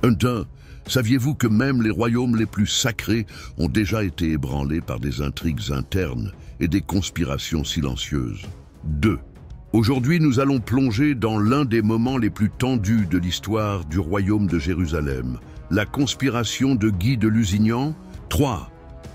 Hunter, saviez-vous que même les royaumes les plus sacrés ont déjà été ébranlés par des intrigues internes et des conspirations silencieuses? 2. Aujourd'hui, nous allons plonger dans l'un des moments les plus tendus de l'histoire du royaume de Jérusalem, la conspiration de Guy de Lusignan. 3.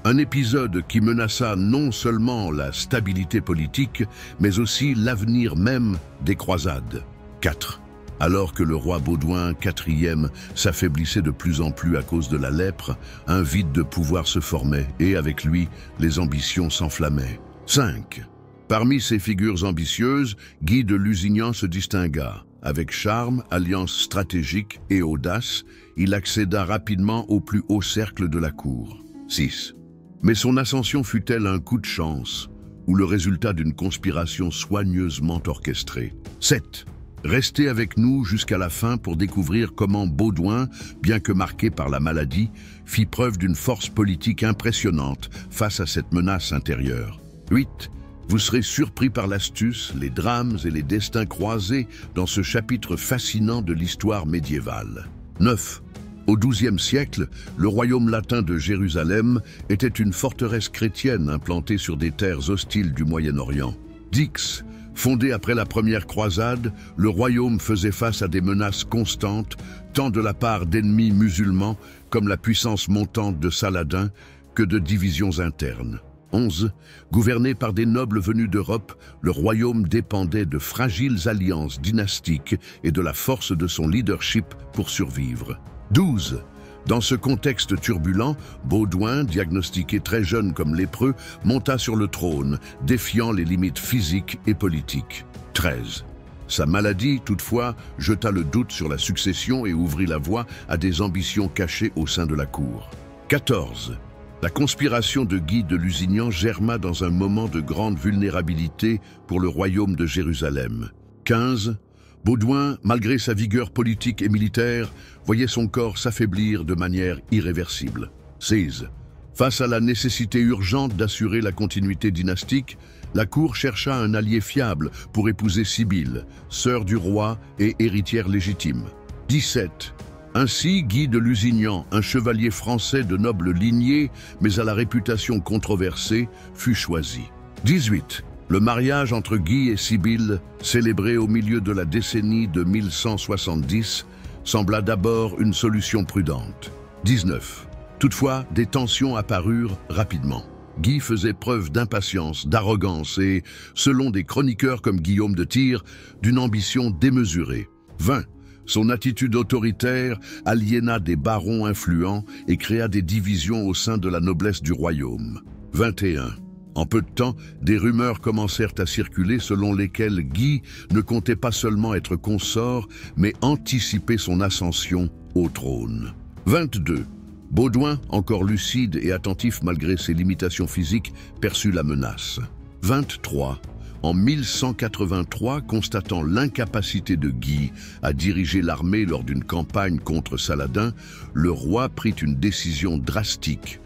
Un épisode qui menaça non seulement la stabilité politique, mais aussi l'avenir même des croisades. 4. Alors que le roi Baudouin IV s'affaiblissait de plus en plus à cause de la lèpre, un vide de pouvoir se formait et avec lui, les ambitions s'enflammaient. 5. Parmi ces figures ambitieuses, Guy de Lusignan se distingua. Avec charme, alliance stratégique et audace, il accéda rapidement au plus haut cercle de la cour. 6. Mais son ascension fut-elle un coup de chance ou le résultat d'une conspiration soigneusement orchestrée? 7. Restez avec nous jusqu'à la fin pour découvrir comment Baudouin, bien que marqué par la maladie, fit preuve d'une force politique impressionnante face à cette menace intérieure. 8. Vous serez surpris par l'astuce, les drames et les destins croisés dans ce chapitre fascinant de l'histoire médiévale. 9. Au XIIe siècle, le royaume latin de Jérusalem était une forteresse chrétienne implantée sur des terres hostiles du Moyen-Orient. 10. Fondé après la première croisade, le royaume faisait face à des menaces constantes, tant de la part d'ennemis musulmans comme la puissance montante de Saladin que de divisions internes. 11. Gouverné par des nobles venus d'Europe, le royaume dépendait de fragiles alliances dynastiques et de la force de son leadership pour survivre. 12. Dans ce contexte turbulent, Baudouin, diagnostiqué très jeune comme lépreux, monta sur le trône, défiant les limites physiques et politiques. 13. Sa maladie, toutefois, jeta le doute sur la succession et ouvrit la voie à des ambitions cachées au sein de la cour. 14. La conspiration de Guy de Lusignan germa dans un moment de grande vulnérabilité pour le royaume de Jérusalem. 15. Baudouin, malgré sa vigueur politique et militaire, voyait son corps s'affaiblir de manière irréversible. 16. Face à la nécessité urgente d'assurer la continuité dynastique, la cour chercha un allié fiable pour épouser Sibylle, sœur du roi et héritière légitime. 17. Ainsi, Guy de Lusignan, un chevalier français de noble lignée, mais à la réputation controversée, fut choisi. 18. Le mariage entre Guy et Sibylle, célébré au milieu de la décennie de 1170, sembla d'abord une solution prudente. 19. Toutefois, des tensions apparurent rapidement. Guy faisait preuve d'impatience, d'arrogance et, selon des chroniqueurs comme Guillaume de Tyr, d'une ambition démesurée. 20. Son attitude autoritaire aliéna des barons influents et créa des divisions au sein de la noblesse du royaume. 21. En peu de temps, des rumeurs commencèrent à circuler selon lesquelles Guy ne comptait pas seulement être consort, mais anticiper son ascension au trône. 22. Baudouin, encore lucide et attentif malgré ses limitations physiques, perçut la menace. 23. En 1183, constatant l'incapacité de Guy à diriger l'armée lors d'une campagne contre Saladin, le roi prit une décision drastique.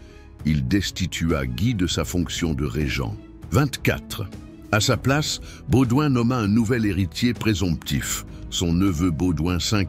Il destitua Guy de sa fonction de régent. 24. À sa place, Baudouin nomma un nouvel héritier présomptif, son neveu Baudouin V,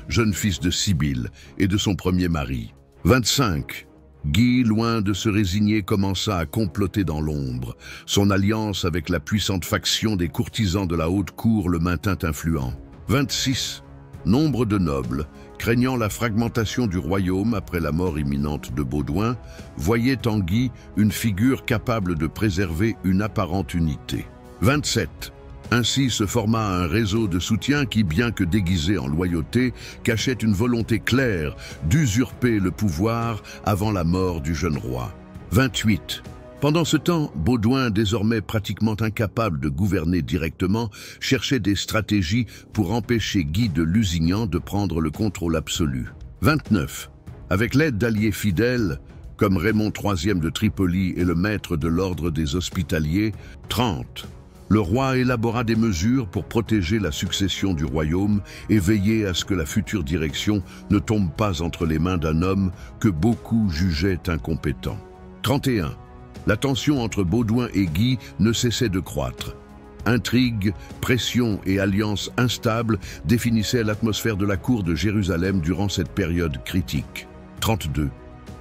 jeune fils de Sibylle et de son premier mari. 25. Guy, loin de se résigner, commença à comploter dans l'ombre. Son alliance avec la puissante faction des courtisans de la haute cour le maintint influent. 26. Nombre de nobles, craignant la fragmentation du royaume après la mort imminente de Baudouin, voyaient en Guy une figure capable de préserver une apparente unité. 27. Ainsi se forma un réseau de soutien qui, bien que déguisé en loyauté, cachait une volonté claire d'usurper le pouvoir avant la mort du jeune roi. 28. Pendant ce temps, Baudouin, désormais pratiquement incapable de gouverner directement, cherchait des stratégies pour empêcher Guy de Lusignan de prendre le contrôle absolu. 29. Avec l'aide d'alliés fidèles, comme Raymond III de Tripoli et le maître de l'ordre des Hospitaliers. 30. Le roi élabora des mesures pour protéger la succession du royaume et veiller à ce que la future direction ne tombe pas entre les mains d'un homme que beaucoup jugeaient incompétent. 31. La tension entre Baudouin et Guy ne cessait de croître. Intrigues, pression et alliances instables définissaient l'atmosphère de la cour de Jérusalem durant cette période critique. 32.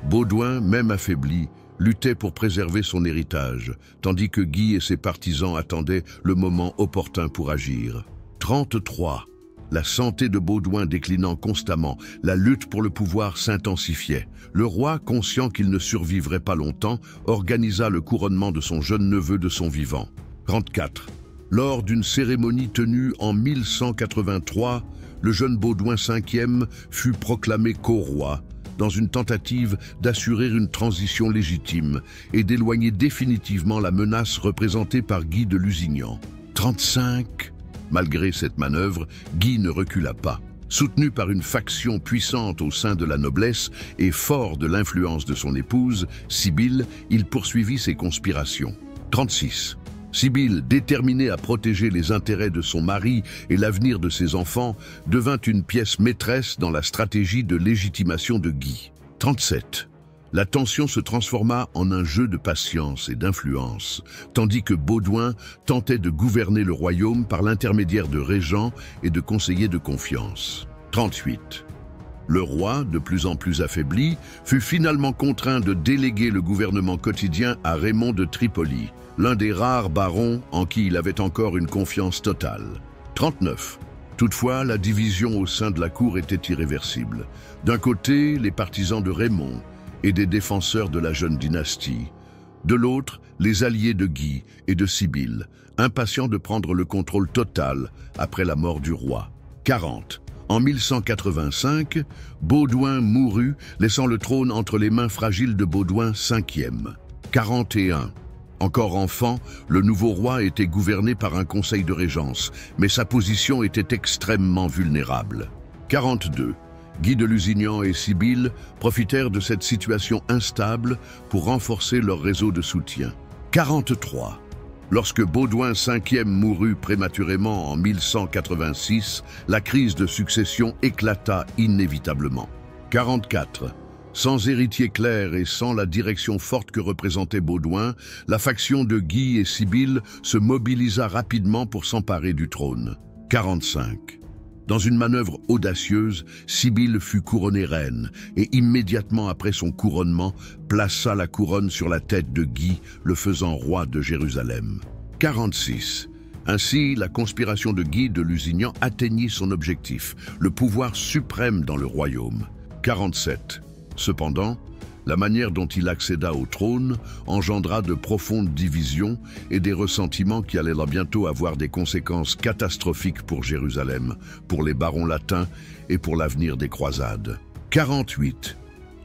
Baudouin, même affaibli, luttait pour préserver son héritage, tandis que Guy et ses partisans attendaient le moment opportun pour agir. 33. La santé de Baudouin déclinant constamment, la lutte pour le pouvoir s'intensifiait. Le roi, conscient qu'il ne survivrait pas longtemps, organisa le couronnement de son jeune neveu de son vivant. 34. Lors d'une cérémonie tenue en 1183, le jeune Baudouin V fut proclamé co-roi, dans une tentative d'assurer une transition légitime et d'éloigner définitivement la menace représentée par Guy de Lusignan. 35. Malgré cette manœuvre, Guy ne recula pas. Soutenu par une faction puissante au sein de la noblesse et fort de l'influence de son épouse, Sibylle, il poursuivit ses conspirations. 36. Sibylle, déterminée à protéger les intérêts de son mari et l'avenir de ses enfants, devint une pièce maîtresse dans la stratégie de légitimation de Guy. 37. La tension se transforma en un jeu de patience et d'influence, tandis que Baudouin tentait de gouverner le royaume par l'intermédiaire de régents et de conseillers de confiance. 38. Le roi, de plus en plus affaibli, fut finalement contraint de déléguer le gouvernement quotidien à Raymond de Tripoli, l'un des rares barons en qui il avait encore une confiance totale. 39. Toutefois, la division au sein de la cour était irréversible. D'un côté, les partisans de Raymond et des défenseurs de la jeune dynastie. De l'autre, les alliés de Guy et de Sibylle, impatients de prendre le contrôle total après la mort du roi. 40. En 1185, Baudouin mourut, laissant le trône entre les mains fragiles de Baudouin V. 41. Encore enfant, le nouveau roi était gouverné par un conseil de régence, mais sa position était extrêmement vulnérable. 42. Guy de Lusignan et Sibylle profitèrent de cette situation instable pour renforcer leur réseau de soutien. 43. Lorsque Baudouin V mourut prématurément en 1186, la crise de succession éclata inévitablement. 44. Sans héritier clair et sans la direction forte que représentait Baudouin, la faction de Guy et Sibylle se mobilisa rapidement pour s'emparer du trône. 45. Dans une manœuvre audacieuse, Sibylle fut couronnée reine et immédiatement après son couronnement, plaça la couronne sur la tête de Guy, le faisant roi de Jérusalem. 46. Ainsi, la conspiration de Guy de Lusignan atteignit son objectif, le pouvoir suprême dans le royaume. 47. Cependant, la manière dont il accéda au trône engendra de profondes divisions et des ressentiments qui allaient bientôt avoir des conséquences catastrophiques pour Jérusalem, pour les barons latins et pour l'avenir des croisades. 48.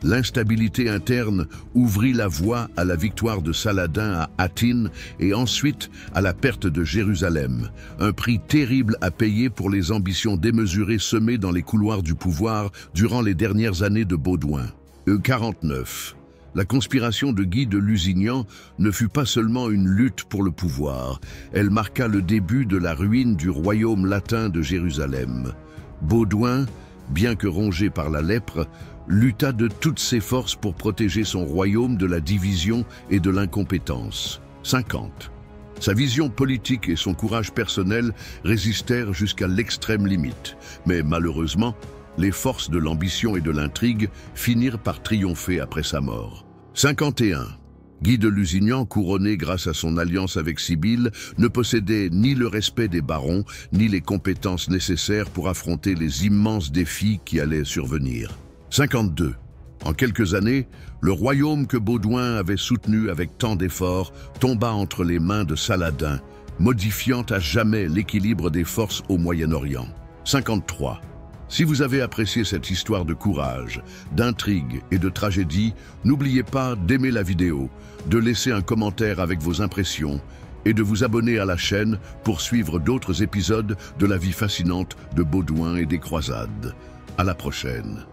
L'instabilité interne ouvrit la voie à la victoire de Saladin à Hattin et ensuite à la perte de Jérusalem, un prix terrible à payer pour les ambitions démesurées semées dans les couloirs du pouvoir durant les dernières années de Baudouin. 49. La conspiration de Guy de Lusignan ne fut pas seulement une lutte pour le pouvoir, elle marqua le début de la ruine du royaume latin de Jérusalem. Baudouin, bien que rongé par la lèpre, lutta de toutes ses forces pour protéger son royaume de la division et de l'incompétence. 50. Sa vision politique et son courage personnel résistèrent jusqu'à l'extrême limite, mais malheureusement, les forces de l'ambition et de l'intrigue finirent par triompher après sa mort. 51. Guy de Lusignan, couronné grâce à son alliance avec Sibylle, ne possédait ni le respect des barons, ni les compétences nécessaires pour affronter les immenses défis qui allaient survenir. 52. En quelques années, le royaume que Baudouin avait soutenu avec tant d'efforts tomba entre les mains de Saladin, modifiant à jamais l'équilibre des forces au Moyen-Orient. 53. Si vous avez apprécié cette histoire de courage, d'intrigue et de tragédie, n'oubliez pas d'aimer la vidéo, de laisser un commentaire avec vos impressions et de vous abonner à la chaîne pour suivre d'autres épisodes de la vie fascinante de Baudouin et des croisades. À la prochaine.